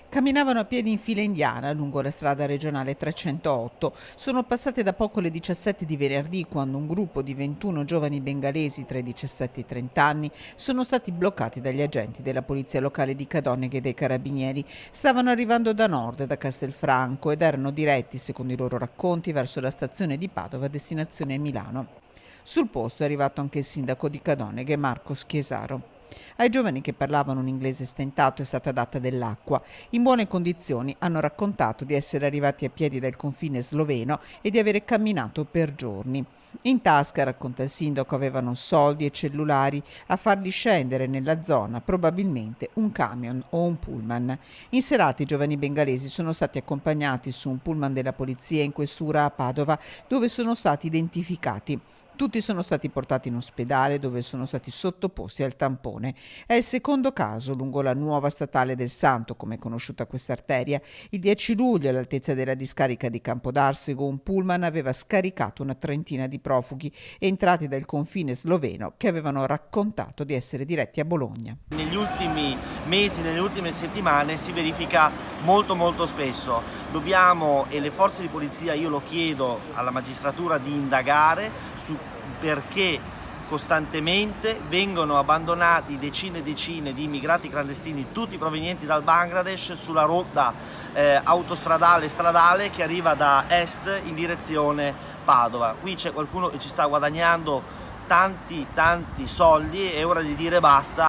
Camminavano a piedi in fila indiana lungo la strada regionale 308. Sono passate da poco le 17 di venerdì, quando un gruppo di 21 giovani bengalesi tra i 17 e i 30 anni sono stati bloccati dagli agenti della polizia locale di Cadoneghe e dei carabinieri. Stavano arrivando da nord, da Castelfranco, ed erano diretti, secondo i loro racconti, verso la stazione di Padova, destinazione Milano. Sul posto è arrivato anche il sindaco di Cadoneghe, Marco Schiesaro. Ai giovani, che parlavano un inglese stentato, è stata data dell'acqua. In buone condizioni hanno raccontato di essere arrivati a piedi dal confine sloveno e di avere camminato per giorni. In tasca, racconta il sindaco, avevano soldi e cellulari a farli scendere nella zona, probabilmente un camion o un pullman. In serata i giovani bengalesi sono stati accompagnati su un pullman della polizia in questura a Padova, dove sono stati identificati. Tutti sono stati portati in ospedale, dove sono stati sottoposti al tampone. È il secondo caso lungo la nuova statale del Santo, come è conosciuta questa arteria. Il 10 luglio, all'altezza della discarica di Campodarsego, un pullman aveva scaricato una trentina di profughi entrati dal confine sloveno, che avevano raccontato di essere diretti a Bologna. Negli ultimi mesi, nelle ultime settimane si verifica molto spesso. Dobbiamo, e le forze di polizia, io lo chiedo alla magistratura, di indagare su perché costantemente vengono abbandonati decine e decine di immigrati clandestini, tutti provenienti dal Bangladesh, sulla rotta autostradale e stradale che arriva da est in direzione Padova. Qui c'è qualcuno che ci sta guadagnando tanti soldi, è ora di dire basta.